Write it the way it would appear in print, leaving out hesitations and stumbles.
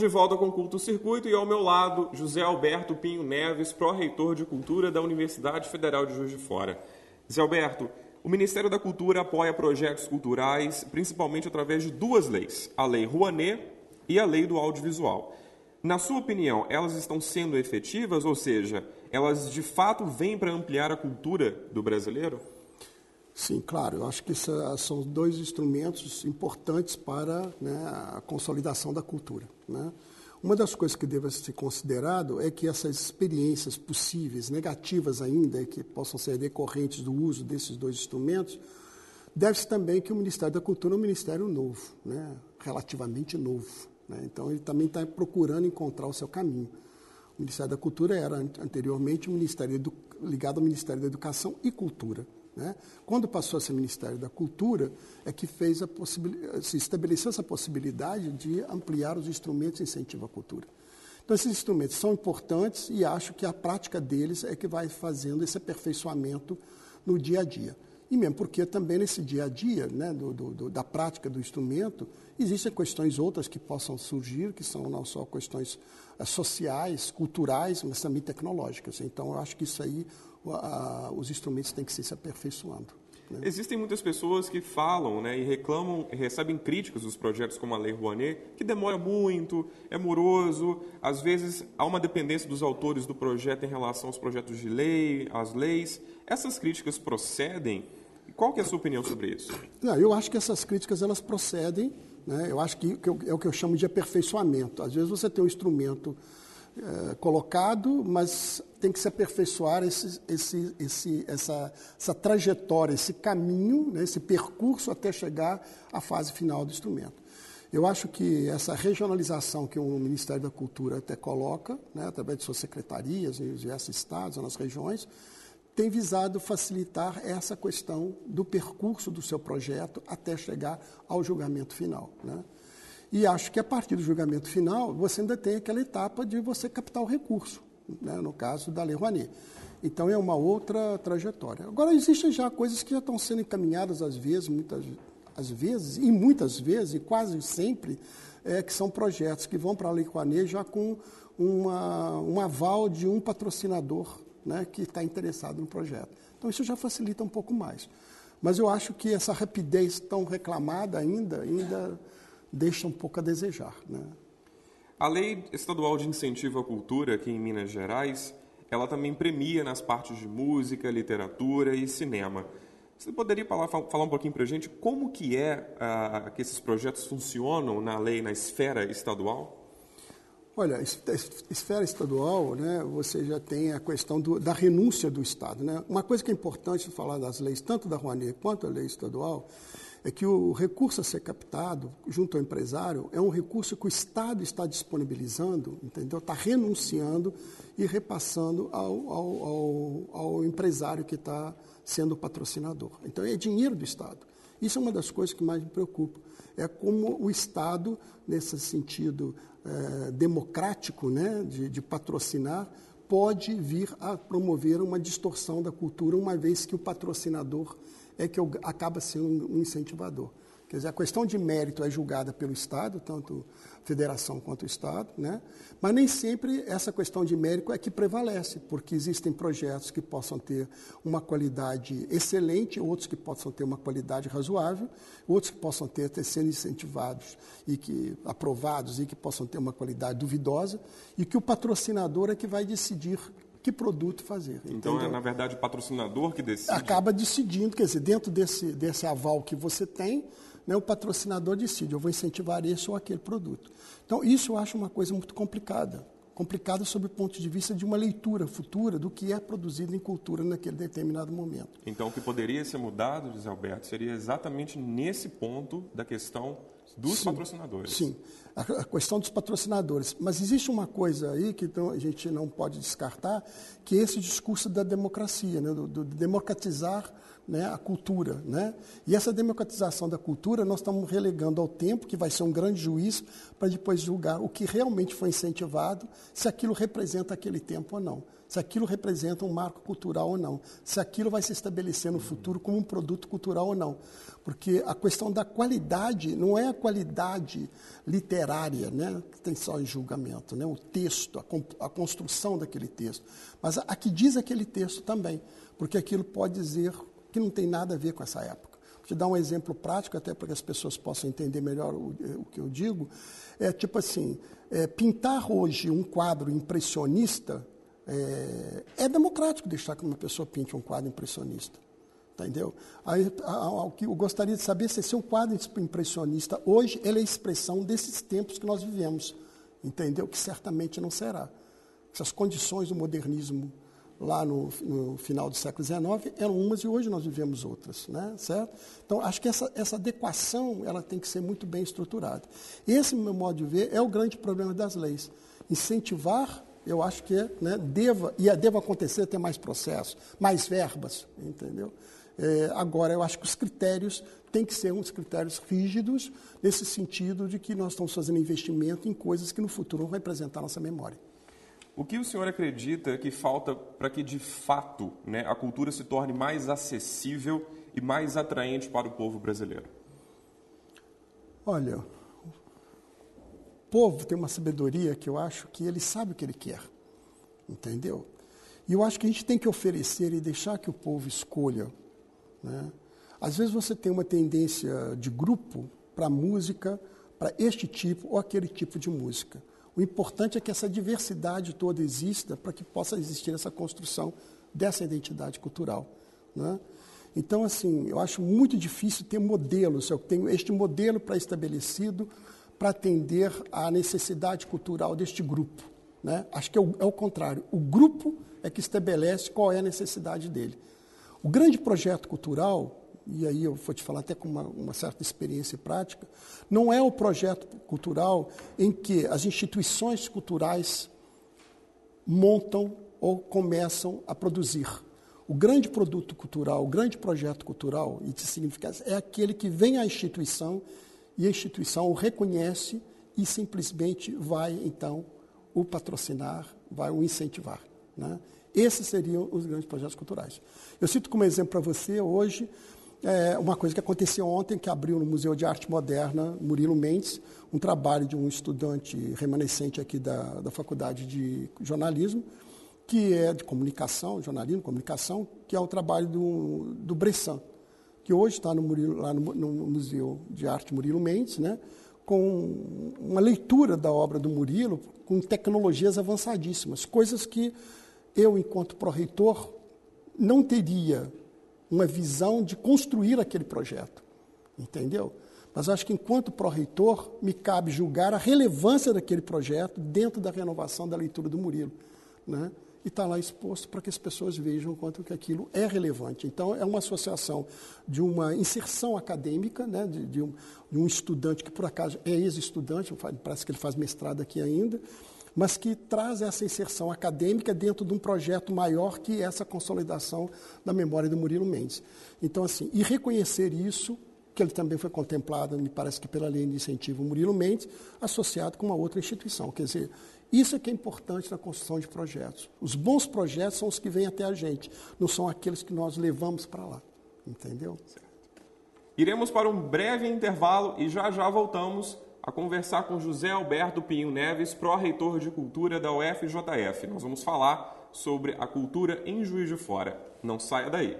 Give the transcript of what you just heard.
de volta com o Culto Circuito e ao meu lado, José Alberto Pinho Neves, pró-reitor de Cultura da Universidade Federal de Juiz de Fora. Zé Alberto, o Ministério da Cultura apoia projetos culturais, principalmente através de duas leis, a Lei Rouanet e a Lei do Audiovisual. Na sua opinião, elas estão sendo efetivas, ou seja, elas de fato vêm para ampliar a cultura do brasileiro? Sim, claro. Eu acho que são dois instrumentos importantes para, a consolidação da cultura. Uma das coisas que deve ser considerado é que essas experiências possíveis, negativas ainda, que possam ser decorrentes do uso desses dois instrumentos, deve-se também que o Ministério da Cultura é um ministério novo, relativamente novo. Então, ele também está procurando encontrar o seu caminho. O Ministério da Cultura era, anteriormente, ligado ao Ministério da Educação e Cultura. Quando passou a ser Ministério da Cultura, é que se estabeleceu essa possibilidade de ampliar os instrumentos de incentivo à cultura. Então, esses instrumentos são importantes e acho que a prática deles é que vai fazendo esse aperfeiçoamento no dia a dia. E mesmo porque também nesse dia a dia, da prática do instrumento, existem questões outras que possam surgir, que são não só questões sociais, culturais, mas também tecnológicas. Então, eu acho que isso aí, os instrumentos têm que ir se aperfeiçoando. Existem muitas pessoas que falam e reclamam, recebem críticas dos projetos como a Lei Rouanet, que demora muito, é moroso, às vezes há uma dependência dos autores do projeto em relação aos projetos de lei, às leis. Essas críticas procedem? Qual que é a sua opinião sobre isso? Eu acho que essas críticas elas procedem, eu acho que é o que eu chamo de aperfeiçoamento. Às vezes você tem um instrumento colocado, mas tem que se aperfeiçoar essa trajetória, esse caminho, esse percurso até chegar à fase final do instrumento. Eu acho que essa regionalização que o Ministério da Cultura até coloca, através de suas secretarias em diversos estados, nas regiões, tem visado facilitar essa questão do percurso do seu projeto até chegar ao julgamento final. E acho que a partir do julgamento final, você ainda tem aquela etapa de você captar o recurso, no caso da Lei Rouanet. Então, é uma outra trajetória. Agora, existem já coisas que já estão sendo encaminhadas, muitas vezes, e quase sempre, que são projetos que vão para a Lei Rouanet já com um aval de um patrocinador que está interessado no projeto. Então, isso já facilita um pouco mais. Mas eu acho que essa rapidez tão reclamada ainda deixa um pouco a desejar. A Lei Estadual de Incentivo à Cultura, aqui em Minas Gerais, ela também premia nas partes de música, literatura e cinema. Você poderia falar um pouquinho para a gente como que que esses projetos funcionam na lei, na esfera estadual? Olha, esfera estadual, você já tem a questão da renúncia do Estado. Uma coisa que é importante falar das leis, tanto da Rouanet quanto da lei estadual, é que o recurso a ser captado junto ao empresário é um recurso que o Estado está disponibilizando, entendeu? Está renunciando e repassando ao empresário que está sendo patrocinador. Então, é dinheiro do Estado. Isso é uma das coisas que mais me preocupa. É como o Estado, nesse sentido democrático, de patrocinar, pode vir a promover uma distorção da cultura, uma vez que o patrocinador é que acaba sendo um incentivador. Quer dizer, a questão de mérito é julgada pelo Estado, tanto a federação quanto o Estado, mas nem sempre essa questão de mérito é que prevalece, porque existem projetos que possam ter uma qualidade excelente, outros que possam ter uma qualidade razoável, outros que possam ter sendo incentivados e aprovados e que possam ter uma qualidade duvidosa, e que o patrocinador é que vai decidir que produto fazer. Então, entendeu? É, na verdade, o patrocinador que decide? Acaba decidindo, quer dizer, dentro desse aval que você tem, o patrocinador decide, eu vou incentivar esse ou aquele produto. Então, isso eu acho uma coisa muito complicada sob o ponto de vista de uma leitura futura do que é produzido em cultura naquele determinado momento. Então, o que poderia ser mudado, José Alberto, seria exatamente nesse ponto da questão dos patrocinadores. Sim, a questão dos patrocinadores. Mas existe uma coisa aí que a gente não pode descartar, que é esse discurso da democracia, do democratizar né, a cultura. Né? E essa democratização da cultura nós estamos relegando ao tempo, que vai ser um grande juiz, para depois julgar o que realmente foi incentivado, se aquilo representa aquele tempo ou não, se aquilo representa um marco cultural ou não, se aquilo vai se estabelecer no futuro como um produto cultural ou não. Porque a questão da qualidade não é a qualidade literária, né, que tem só em julgamento, né, o texto, a construção daquele texto, mas a que diz aquele texto também, porque aquilo pode dizer que não tem nada a ver com essa época. Vou te dar um exemplo prático, até para que as pessoas possam entender melhor o que eu digo. É tipo assim, pintar hoje um quadro impressionista é democrático deixar que uma pessoa pinte um quadro impressionista. Entendeu? O que eu gostaria de saber se esse um quadro impressionista hoje ele é a expressão desses tempos que nós vivemos. Entendeu? Que certamente não será. Essas condições do modernismo lá no final do século XIX eram umas e hoje nós vivemos outras, né? Certo? Então, acho que essa adequação ela tem que ser muito bem estruturada. Esse, no meu modo de ver, é o grande problema das leis. Incentivar, eu acho que né, deva acontecer, ter mais processos, mais verbas, entendeu? Agora, eu acho que os critérios têm que ser uns critérios rígidos, nesse sentido de que nós estamos fazendo investimento em coisas que no futuro vão representar a nossa memória. O que o senhor acredita que falta para que, de fato, né, a cultura se torne mais acessível e mais atraente para o povo brasileiro? Olha, o povo tem uma sabedoria que eu acho que ele sabe o que ele quer, entendeu? E eu acho que a gente tem que oferecer e deixar que o povo escolha. Né? Às vezes você tem uma tendência de grupo para música, para este tipo ou aquele tipo de música. O importante é que essa diversidade toda exista para que possa existir essa construção dessa identidade cultural. Né? Então, assim, eu acho muito difícil ter modelos. Eu tenho este modelo pré-estabelecido para atender à necessidade cultural deste grupo. Né? Acho que é o contrário. O grupo é que estabelece qual é a necessidade dele. O grande projeto cultural, e aí eu vou te falar até com uma certa experiência prática, não é o projeto cultural em que as instituições culturais montam ou começam a produzir. O grande produto cultural, o grande projeto cultural, e de significado, é aquele que vem à instituição e a instituição o reconhece e simplesmente vai, então, o patrocinar, vai o incentivar. Né? Esses seriam os grandes projetos culturais. Eu cito como exemplo para você, hoje, uma coisa que aconteceu ontem, que abriu no Museu de Arte Moderna, Murilo Mendes, um trabalho de um estudante remanescente aqui da Faculdade de Jornalismo, que é de comunicação, jornalismo, comunicação, que é o trabalho do Bressan, que hoje está lá no Museu de Arte Murilo Mendes, né, com uma leitura da obra do Murilo, com tecnologias avançadíssimas, coisas que eu, enquanto pró-reitor, não teria uma visão de construir aquele projeto, entendeu? Mas acho que, enquanto pró-reitor, me cabe julgar a relevância daquele projeto dentro da renovação da leitura do Murilo, né? E está lá exposto para que as pessoas vejam o quanto que aquilo é relevante. Então, é uma associação de uma inserção acadêmica, né, de um estudante que, por acaso, é ex-estudante, parece que ele faz mestrado aqui ainda, mas que traz essa inserção acadêmica dentro de um projeto maior que essa consolidação da memória do Murilo Mendes. Então, assim, e reconhecer isso, que ele também foi contemplado, me parece que pela lei de incentivo Murilo Mendes, associado com uma outra instituição. Quer dizer, isso é que é importante na construção de projetos. Os bons projetos são os que vêm até a gente, não são aqueles que nós levamos para lá. Entendeu? Certo. Iremos para um breve intervalo e já voltamos a conversar com José Alberto Pinho Neves, pró-reitor de Cultura da UFJF. Nós vamos falar sobre a cultura em Juiz de Fora. Não saia daí.